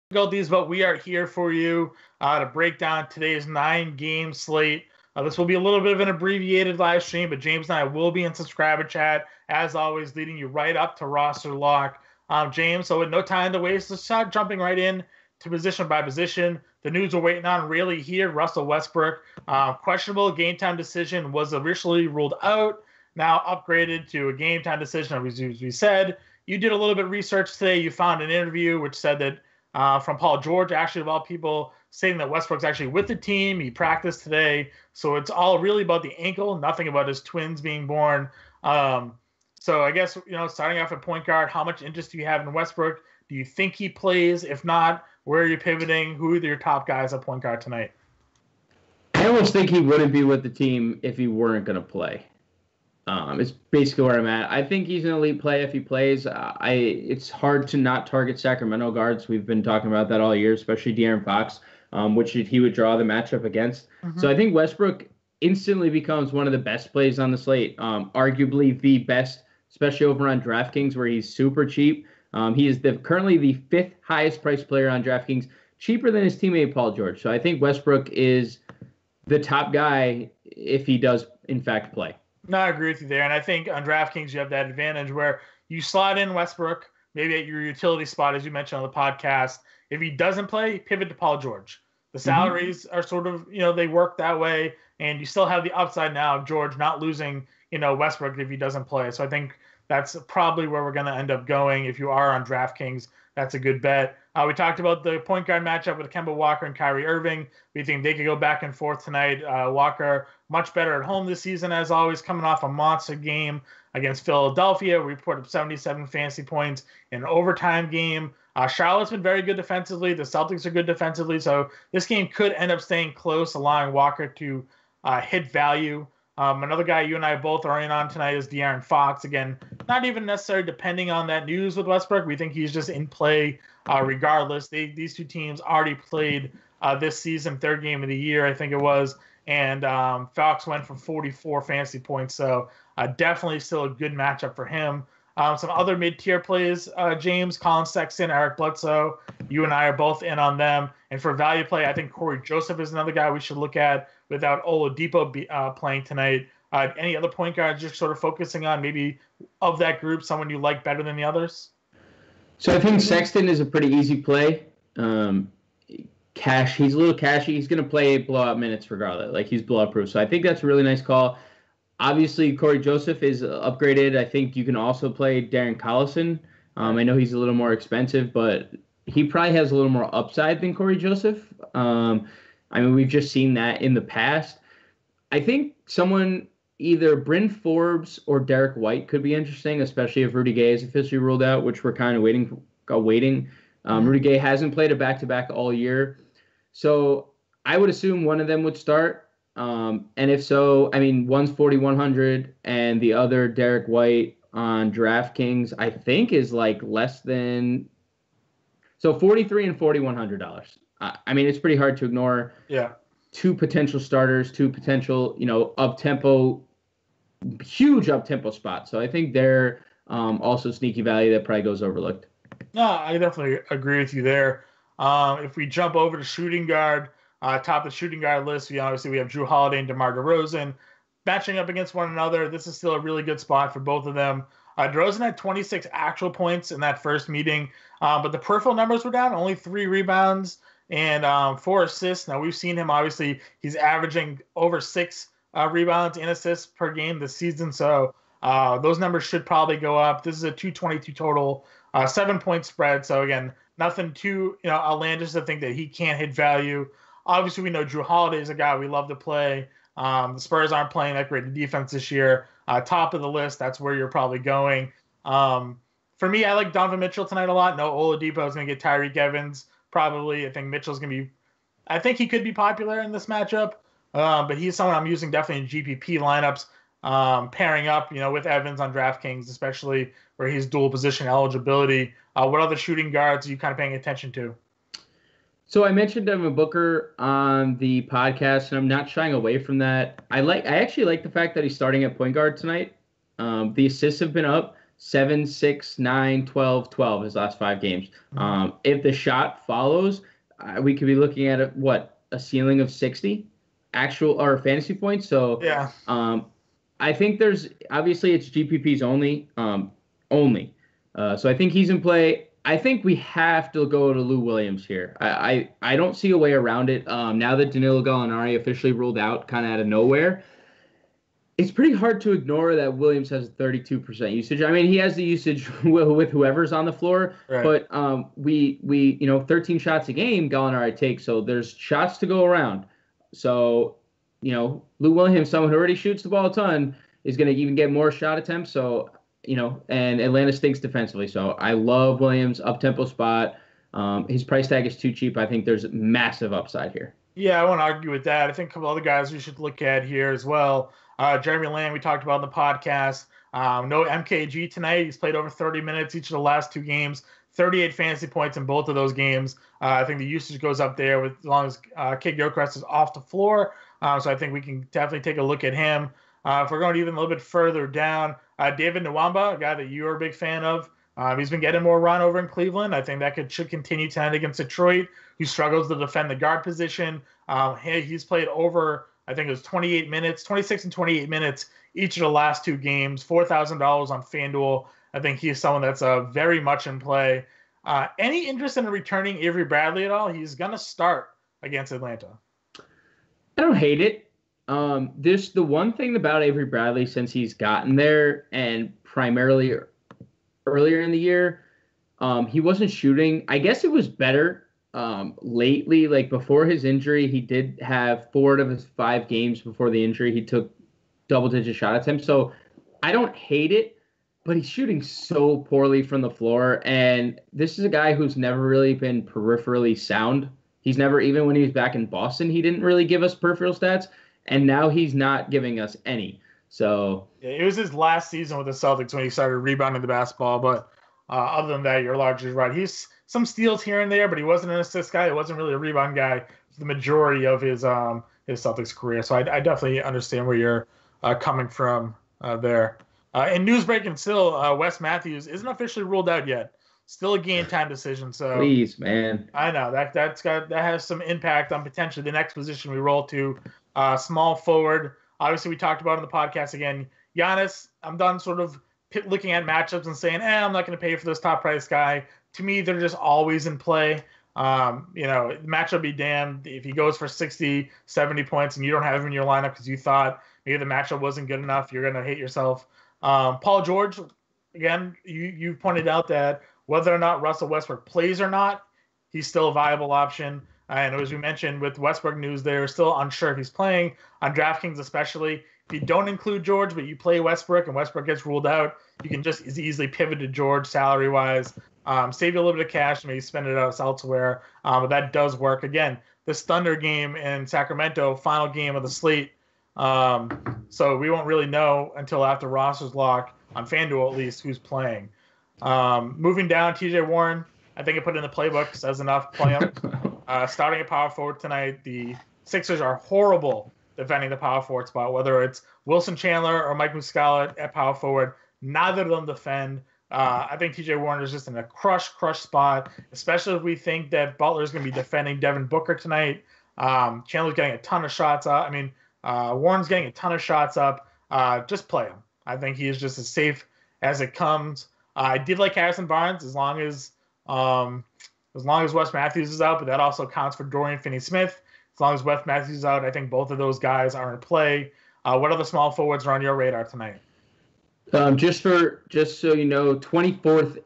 difficulties, but we are here for you to break down today's 9-game slate. This will be a little bit of an abbreviated live stream, but James and I will be in subscriber chat, as always, leading you right up to roster lock. James, so with no time to waste, let's start jumping right in to position by position. The news we're waiting on really here, Russell Westbrook. Questionable game time decision was originally ruled out, now upgraded to a game time decision, as we said. You did a little bit of research today. You found an interview which said that from Paul George, actually, of all people, saying that Westbrook's actually with the team. He practiced today. So it's all really about the ankle, nothing about his twins being born. So I guess, starting off at point guard, how much interest do you have in Westbrook? Do you think he plays? If not, where are you pivoting? Who are your top guys at point guard tonight? I almost think he wouldn't be with the team if he weren't going to play. It's basically where I'm at. I think he's an elite play if he plays. It's hard to not target Sacramento guards. We've been talking about that all year, especially De'Aaron Fox, which he would draw the matchup against. Mm-hmm. So I think Westbrook instantly becomes one of the best plays on the slate, arguably the best, especially over on DraftKings where he's super cheap. He is currently the 5th highest priced player on DraftKings, cheaper than his teammate Paul George. So I think Westbrook is the top guy if he does, in fact, play. No, I agree with you there. And I think on DraftKings, you have that advantage where you slot in Westbrook, maybe at your utility spot, as you mentioned on the podcast. If he doesn't play, pivot to Paul George. The salaries are sort of, they work that way. And you still have the upside now of George not losing, Westbrook if he doesn't play. So I think that's probably where we're going to end up going. If you are on DraftKings, that's a good bet. We talked about the point guard matchup with Kemba Walker and Kyrie Irving. We think they could go back and forth tonight. Walker, much better at home this season, as always, coming off a monster game against Philadelphia. We put up 77 fantasy points in an overtime game. Charlotte's been very good defensively. The Celtics are good defensively. So this game could end up staying close, allowing Walker to hit value. Another guy you and I both are in on tonight is De'Aaron Fox. Again, not even necessarily depending on that news with Westbrook. We think he's just in play regardless. These two teams already played this season, 3rd game of the year, I think it was. And Fox went for 44 fantasy points. So definitely still a good matchup for him. Some other mid-tier plays, James, Colin Sexton, Eric Bledsoe. You and I are both in on them. And for value play, I think Corey Joseph is another guy we should look at without Oladipo playing tonight. Any other point guards you're sort of focusing on, maybe of that group, someone you like better than the others? So I think Sexton is a pretty easy play. He's a little cashy. He's going to play blowout minutes regardless. Like, he's blowout proof. So I think that's a really nice call. Obviously, Corey Joseph is upgraded. I think you can also play Darren Collison. I know he's a little more expensive, but he probably has a little more upside than Corey Joseph. We've just seen that in the past. I think someone, either Bryn Forbes or Derek White, could be interesting, especially if Rudy Gay is officially ruled out, which we're kind of waiting. Rudy Gay hasn't played a back-to-back all year. So I would assume one of them would start. And if so, one's 4,100 and the other, Derek White, on DraftKings, I think is like less than, so $43 and $4,100. It's pretty hard to ignore. Yeah. 2 potential starters, 2 potential, up-tempo, huge up-tempo spots. So I think they're also sneaky value that probably goes overlooked. No, I definitely agree with you there. If we jump over to shooting guard, top of the shooting guard list, we have Jrue Holiday and DeMar DeRozan matching up against one another. This is still a really good spot for both of them. DeRozan had 26 actual points in that first meeting, but the peripheral numbers were down, only 3 rebounds and 4 assists. Now, we've seen him, obviously, he's averaging over 6 rebounds and assists per game this season, so those numbers should probably go up. This is a 222 total, 7-point spread, so again, nothing too outlandish to think that he can't hit value. Obviously, we know Jrue Holiday is a guy we love to play. The Spurs aren't playing that great defense this year. Top of the list, that's where you're probably going. For me, I like Donovan Mitchell tonight a lot. No, Oladipo is going to get Tyreek Evans, probably. I think Mitchell's going to be – I think he could be popular in this matchup, but he's someone I'm using definitely in GPP lineups, pairing up, with Evans on DraftKings, especially where he's dual position eligibility. What other shooting guards are you kind of paying attention to? So I mentioned Devin Booker on the podcast, and I'm not shying away from that. I actually like the fact that he's starting at point guard tonight. The assists have been up. 7, 6, 9, 12, 12 his last 5 games. If the shot follows, we could be looking at a ceiling of 60 actual or fantasy points. So Yeah. I think there's obviously it's GPPs only. So I think he's in play. I think we have to go to Lou Williams here. I don't see a way around it. Now that Danilo Gallinari officially ruled out kind of out of nowhere, it's pretty hard to ignore that Williams has 32% usage. I mean, he has the usage with whoever's on the floor, right. But we 13 shots a game Gallinari takes, so there's shots to go around. So, Lou Williams, someone who already shoots the ball a ton, is going to even get more shot attempts. So, and Atlanta stinks defensively. So I love Williams, up-tempo spot. His price tag is too cheap. I think there's massive upside here. Yeah, I won't argue with that. I think a couple other guys we should look at here as well. Jeremy Lamb, we talked about in the podcast. No MKG tonight. He's played over 30 minutes each of the last 2 games, 38 fantasy points in both of those games. I think the usage goes up there as long as Kid Gilchrist is off the floor. So I think we can definitely take a look at him. If we're going even a little bit further down, David Nwamba, a guy that you're a big fan of. He's been getting more run over in Cleveland. I think that should continue tonight against Detroit, who struggles to defend the guard position. He's played over, I think it was 26 and 28 minutes each of the last 2 games, $4,000 on FanDuel. I think he's someone that's very much in play. Any interest in returning Avery Bradley at all? He's going to start against Atlanta. I don't hate it. There's the one thing about Avery Bradley since he's gotten there, and primarily earlier in the year, he wasn't shooting. I guess it was better lately. Like before his injury, he did have 4 of his 5 games before the injury. He took double-digit shot attempts. So I don't hate it, but he's shooting so poorly from the floor. And this is a guy who's never really been peripherally sound. He's never, even when he was back in Boston, he didn't really give us peripheral stats. And now he's not giving us any. So yeah, it was his last season with the Celtics when he started rebounding the basketball. But other than that, you're largely right. He's some steals here and there, but he wasn't an assist guy. He wasn't really a rebound guy for the majority of his Celtics career. So I definitely understand where you're coming from there. In news breaking still, Wes Matthews isn't officially ruled out yet. Still a game time decision. So please, man. I know that has some impact on potentially the next position we roll to. Small forward. Obviously, we talked about on the podcast again. Giannis, I'm done sort of looking at matchups and saying, I'm not going to pay for this top price guy. To me, they're just always in play. Matchup be damned. If he goes for 60, 70 points and you don't have him in your lineup because you thought maybe the matchup wasn't good enough, you're going to hate yourself. Paul George, again, you pointed out that whether or not Russell Westbrook plays or not, he's still a viable option. And as we mentioned with Westbrook news, they're still unsure if he's playing on DraftKings, especially. If you don't include George, but you play Westbrook and Westbrook gets ruled out, you can just as easily pivot to George salary-wise, save you a little bit of cash, maybe spend it else elsewhere. But that does work. Again, this Thunder game in Sacramento, final game of the slate. So we won't really know until after rosters lock, on FanDuel at least, who's playing. Moving down, TJ Warren, I think I put in the playbook, says enough, play him. Starting at power forward tonight, the Sixers are horrible defending the power forward spot, whether it's Wilson Chandler or Mike Muscala at power forward. Neither of them defend. I think TJ Warren is just in a crush spot, especially if we think that Butler is going to be defending Devin Booker tonight. Chandler's getting a ton of shots up. Warren's getting a ton of shots up. Just play him. I think he is just as safe as it comes. I did like Harrison Barnes as long as Wes Matthews is out, but that also counts for Dorian Finney-Smith. As long as Wes Matthews is out, I think both of those guys are in play. What other small forwards are on your radar tonight? Just so you know, 24th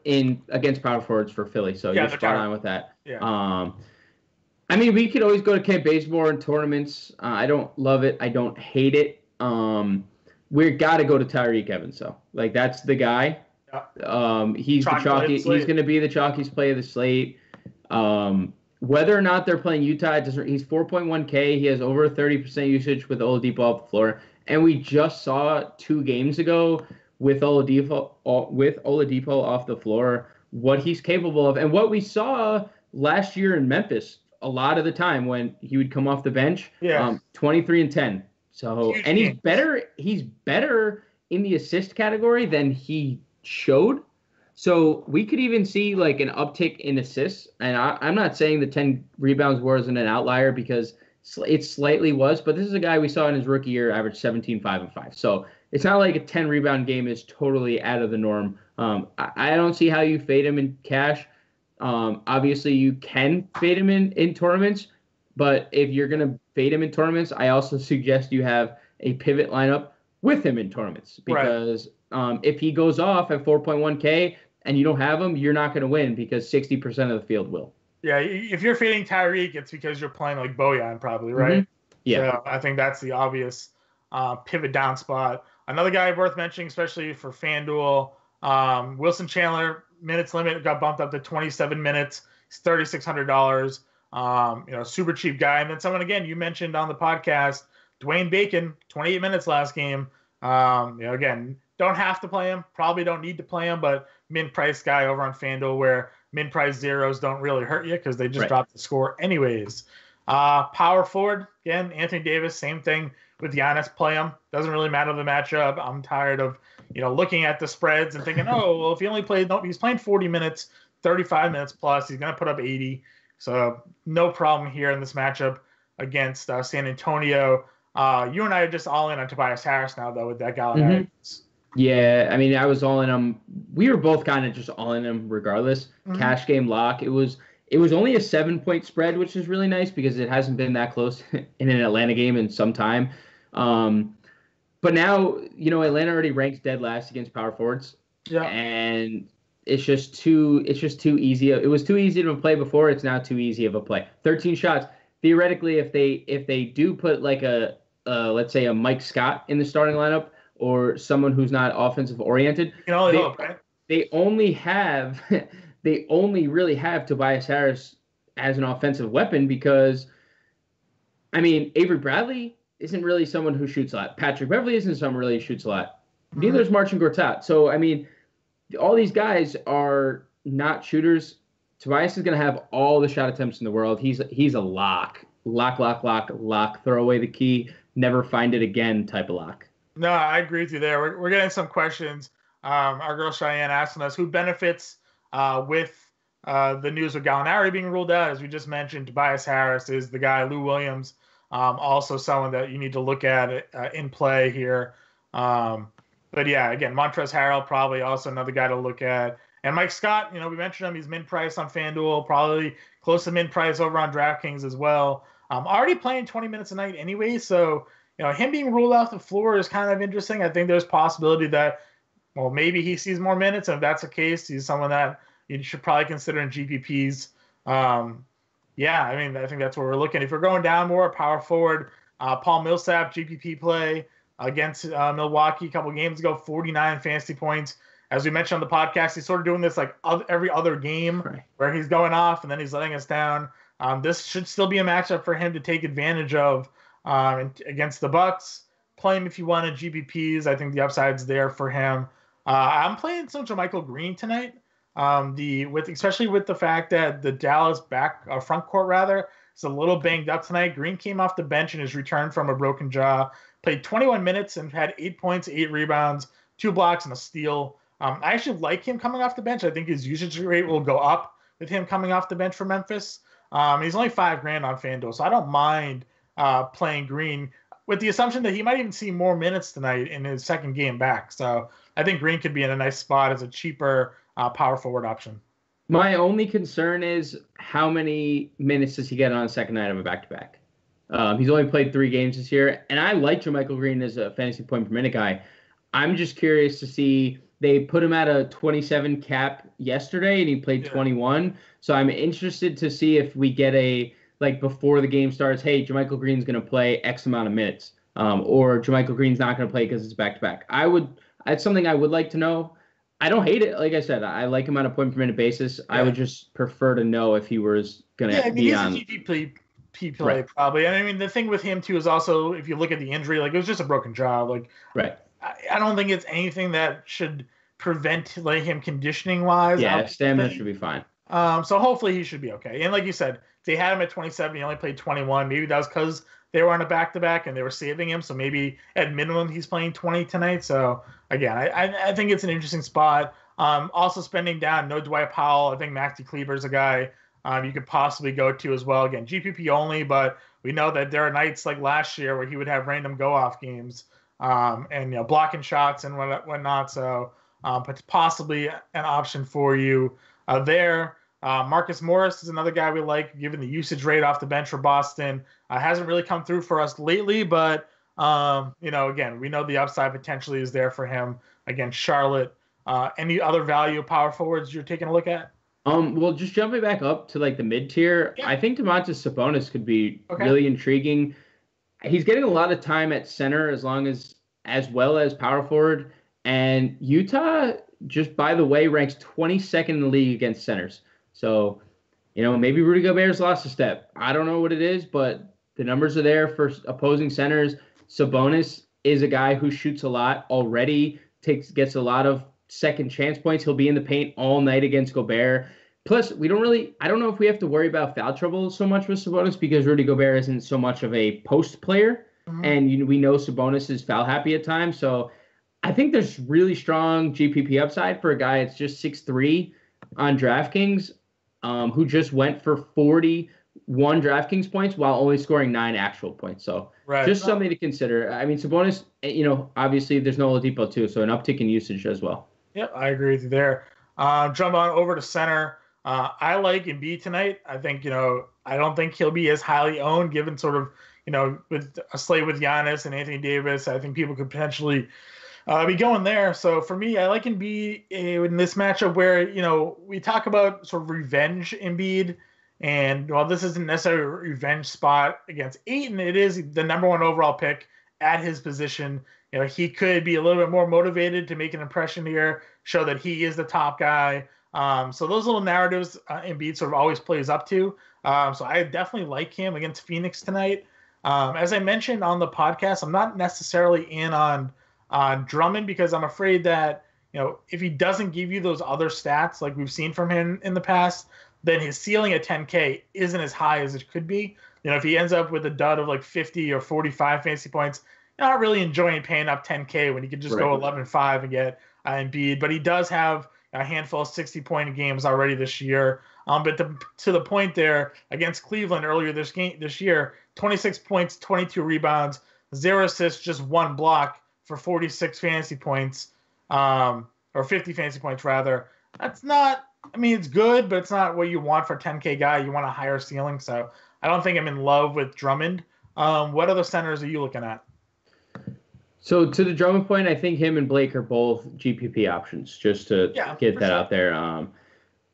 against power forwards for Philly, so you're spot on with that. Yeah. We could always go to Kent Bazemore in tournaments. I don't love it. I don't hate it. We've got to go to Tyreke Evans, though. Like, that's the guy. Yeah. He's the chalky. He's going to be the chalkiest play of the slate. Whether or not they're playing Utah, he's 4.1K. He has over 30% usage with Oladipo off the floor. And we just saw 2 games ago with Oladipo off the floor what he's capable of. And what we saw last year in Memphis a lot of the time when he would come off the bench, 23 and 10. So, and he's better in the assist category than he showed. So we could even see like an uptick in assists. And I'm not saying the 10 rebounds wasn't an outlier because it slightly was, but this is a guy we saw in his rookie year average 17, 5, and 5. So it's not like a 10 rebound game is totally out of the norm. I don't see how you fade him in cash. Obviously, you can fade him in tournaments, but if you're going to fade him in tournaments, I also suggest you have a pivot lineup with him in tournaments because if he goes off at 4.1K and you don't have him, you're not going to win because 60% of the field will. Yeah, if you're fading Tyreek, it's because you're playing like Bojan probably, right? Yeah. So I think that's the obvious pivot down spot. Another guy worth mentioning, especially for FanDuel, Wilson Chandler, minutes limit got bumped up to 27 minutes. It's $3,600. Super cheap guy. And then someone, again, you mentioned on the podcast, Dwayne Bacon, 28 minutes last game. Again, don't have to play him. Probably don't need to play him, but min-price guy over on FanDuel where min-price zeros don't really hurt you because they just drop the score anyways. Power forward, again, Anthony Davis, same thing with Giannis. Play him. Doesn't really matter the matchup. I'm tired of looking at the spreads and thinking, oh, well, if he only played, he's playing 40 minutes, 35 minutes plus, he's going to put up 80. So no problem here in this matchup against San Antonio. You and I are just all in on Tobias Harris now, though, with that Gallinari. Yeah, I mean, I was all in him. We were both kind of just all in him regardless. Cash game lock. It was only a 7-point spread, which is really nice because it hasn't been that close in an Atlanta game in some time. But now, Atlanta already ranks dead last against power forwards. Yeah. And it's just too easy. It was too easy to play before. It's now too easy of a play. 13 shots. Theoretically, if they do put like let's say a Mike Scott in the starting lineup or someone who's not offensive oriented, you can only hope, right? They only really have Tobias Harris as an offensive weapon because, I mean, Avery Bradley isn't really someone who shoots a lot. Patrick Beverley isn't someone who really shoots a lot. Neither is Marcin Gortat. So, I mean, all these guys are not shooters. Tobias is going to have all the shot attempts in the world. He's a lock. Lock. Throw away the key. Never find it again type of lock. No, I agree with you there. We're getting some questions. Our girl Cheyenne asking us who benefits with the news of Gallinari being ruled out. As we just mentioned, Tobias Harris is the guy. Lou Williams, also someone that you need to look at in play here. But yeah, again, Montrezl Harrell probably also another guy to look at. And Mike Scott, we mentioned him. He's min-price on FanDuel, probably close to min-price over on DraftKings as well. Already playing 20 minutes a night anyway, so him being ruled off the floor is kind of interesting. I think there's possibility that, well, maybe he sees more minutes, and if that's the case, he's someone that you should probably consider in GPPs. Yeah, I mean, I think that's where we're looking. If we're going down more, power forward, Paul Millsap, GPP play against Milwaukee a couple games ago, 49 fantasy points. As we mentioned on the podcast, he's sort of doing this like every other game where he's going off and then he's letting us down. This should still be a matchup for him to take advantage of against the Bucks. Play him if you want in GPPs. I think the upside's there for him. I'm playing some JaMychal Green tonight. Especially with the fact that the Dallas front court rather is a little banged up tonight. Green came off the bench in his return from a broken jaw, played 21 minutes and had 8 points, 8 rebounds, 2 blocks, and a steal. I actually like him coming off the bench. I think his usage rate will go up with him coming off the bench for Memphis. He's only $5,000 on FanDuel, so I don't mind playing Green with the assumption that he might even see more minutes tonight in his second game back. So I think Green could be in a nice spot as a cheaper power forward option. My only concern is how many minutes does he get on the second night of a back-to-back? He's only played 3 games this year, and I like JaMychal Green as a fantasy point per minute guy. I'm just curious to see. They put him at a 27 cap yesterday, and he played 21. So I'm interested to see if we get before the game starts, hey, JaMychal Green's going to play X amount of minutes, or JaMychal Green's not going to play because it's back-to-back. That's something I would like to know. I don't hate it. Like I said, I like him on a point per minute basis. Yeah. I would just prefer to know if he was going to be on. He's a GPP play probably. And I mean, the thing with him too is also if you look at the injury, it was just a broken jaw. I don't think it's anything that should prevent him conditioning wise. Yeah, stamina should be fine. So hopefully he should be okay. And like you said, they had him at 27. He only played 21. Maybe that was because they were on a back-to-back and they were saving him. So maybe at minimum he's playing 20 tonight. So again, I think it's an interesting spot. Also spending down, no Dwight Powell. I think Maxi Kleber's a guy you could possibly go to as well. Again, GPP only, but we know that there are nights like last year where he would have random go-off games and blocking shots and whatnot. So but possibly an option for you there. Marcus Morris is another guy we like, given the usage rate off the bench for Boston. Hasn't really come through for us lately, but again, we know the upside potentially is there for him against Charlotte. Any other value power forwards you're taking a look at? Well, just jumping back up to like the mid tier, I think Domantas Sabonis could be really intriguing. He's getting a lot of time at center as well as power forward, and Utah, just by the way, ranks 22nd in the league against centers. So, maybe Rudy Gobert's lost a step. I don't know what it is, but the numbers are there for opposing centers. Sabonis is a guy who shoots a lot already, gets a lot of second chance points. He'll be in the paint all night against Gobert. Plus, I don't know if we have to worry about foul trouble so much with Sabonis because Rudy Gobert isn't so much of a post player. Mm-hmm. And we know Sabonis is foul happy at times. So I think there's really strong GPP upside for a guy that's just 6'3" on DraftKings, who just went for 41 DraftKings points while only scoring 9 actual points. So just something to consider. I mean, Sabonis, obviously there's no Oladipo too, so an uptick in usage as well. Yep, I agree with you there. Jump on over to center. I like Embiid tonight. I think, I don't think he'll be as highly owned given sort of, with a slate with Giannis and Anthony Davis. I think people could potentially be going there. So for me, I like Embiid in this matchup where, we talk about sort of revenge Embiid. And while this isn't necessarily a revenge spot against Ayton, it is the number 1 overall pick at his position. He could be a little bit more motivated to make an impression here, show that he is the top guy. So those little narratives Embiid sort of always plays up to. So I definitely like him against Phoenix tonight. As I mentioned on the podcast, I'm not necessarily in on Drummond because I'm afraid that, if he doesn't give you those other stats like we've seen from him in the past, then his ceiling at 10K isn't as high as it could be. If he ends up with a dud of like 50 or 45 fantasy points, not really enjoying paying up 10K when he could just go 11-5 and get Embiid. But he does have a handful of 60-point games already this year. But to the point there, against Cleveland earlier this year, 26 points, 22 rebounds, 0 assists, just 1 block for 46 fantasy points, or 50 fantasy points rather. That's not, it's good, but it's not what you want for a 10K guy. You want a higher ceiling. So I don't think I'm in love with Drummond. What other centers are you looking at? So to the Drummond point, I think him and Blake are both GPP options, just to get that out there.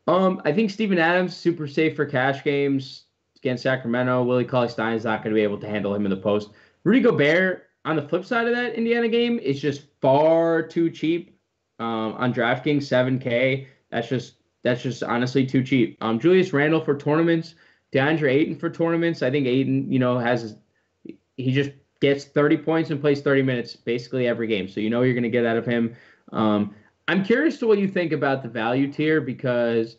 I think Steven Adams, super safe for cash games against Sacramento. Willie Cauley-Stein is not going to be able to handle him in the post. Rudy Gobert, on the flip side of that Indiana game, is just far too cheap on DraftKings, 7K. That's just honestly too cheap. Julius Randle for tournaments, DeAndre Ayton for tournaments. I think Ayton, he just gets 30 points and plays 30 minutes basically every game. So you're going to get out of him. I'm curious to what you think about the value tier because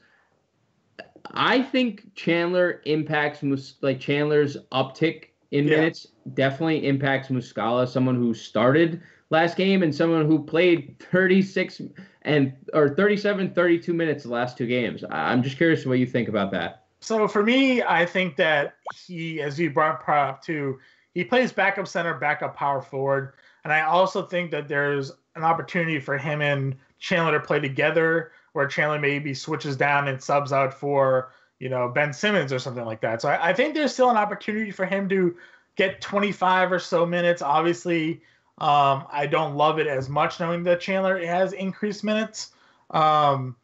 I think Chandler's uptick in minutes definitely impacts Muscala, someone who started last game and someone who played 37, 32 minutes the last 2 games. I'm just curious what you think about that. So for me, I think that he, as you brought up to, he plays backup center, backup power forward. And I also think that there's an opportunity for him and Chandler to play together where Chandler maybe switches down and subs out for, Ben Simmons or something like that. So I think there's still an opportunity for him to get 25 or so minutes. Obviously, I don't love it as much knowing that Chandler has increased minutes. But I'm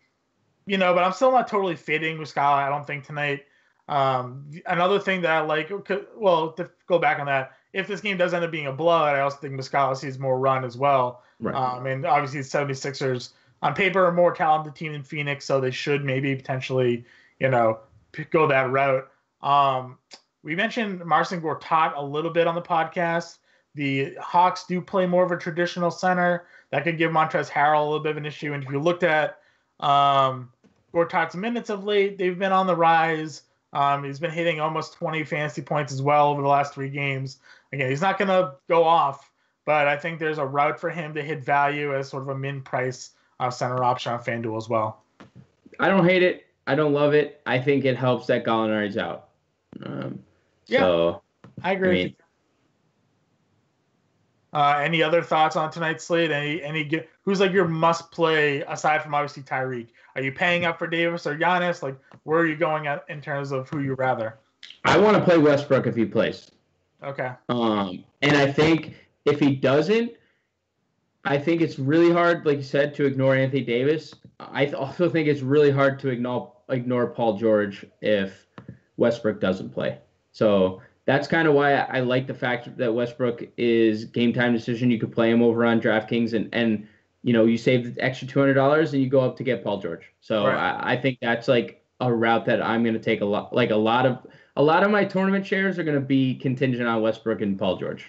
still not totally fading Muscala, I don't think, tonight. Another thing that I like, to go back on that, if this game does end up being a blowout, I also think Muscala sees more run as well. Right. And obviously the 76ers on paper are a more talented team than Phoenix, so they should maybe potentially, go that route. We mentioned Marcin Gortat a little bit on the podcast. The Hawks do play more of a traditional center. That could give Montrezl Harrell a little bit of an issue. And if you looked at Gortat's minutes of late. They've been on the rise. He's been hitting almost 20 fantasy points as well over the last 3 games. Again, he's not going to go off, but I think there's a route for him to hit value as sort of a min-price center option on FanDuel as well. I don't hate it. I don't love it. I think it helps that Gallinari's out. So I agree. Any other thoughts on tonight's slate? Any who's like your must play aside from obviously Tyreek? Are you paying up for Davis or Giannis? Like, where are you going at in terms of who you rather? I want to play Westbrook if he plays. Okay. And I think if he doesn't, I think it's really hard, like you said, to ignore Anthony Davis. I also think it's really hard to ignore Paul George if Westbrook doesn't play. So that's kind of why I like the fact that Westbrook is game time decision. You could play him over on DraftKings and you save the extra $200 and you go up to get Paul George. So right. I think that's like a route that I'm going to take a lot. Like a lot of my tournament shares are going to be contingent on Westbrook and Paul George.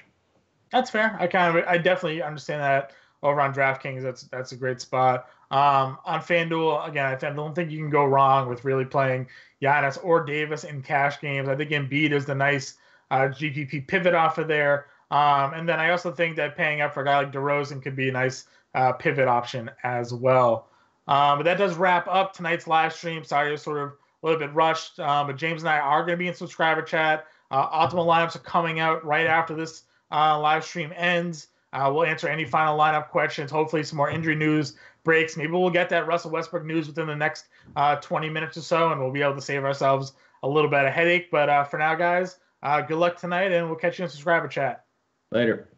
That's fair. I definitely understand that over on DraftKings. That's a great spot. On FanDuel, again, I don't think you can go wrong with really playing Giannis or Davis in cash games. I think Embiid is the nice GPP pivot off of there. And then I also think that paying up for a guy like DeRozan could be a nice pivot option as well. But that does wrap up tonight's live stream. Sorry, it was sort of a little bit rushed. But James and I are going to be in subscriber chat. Optimal lineups are coming out right after this live stream ends. We'll answer any final lineup questions. Hopefully some more injury news breaks. Maybe we'll get that Russell Westbrook news within the next 20 minutes or so, and we'll be able to save ourselves a little bit of headache. But for now, guys, good luck tonight, and we'll catch you in subscriber chat. Later.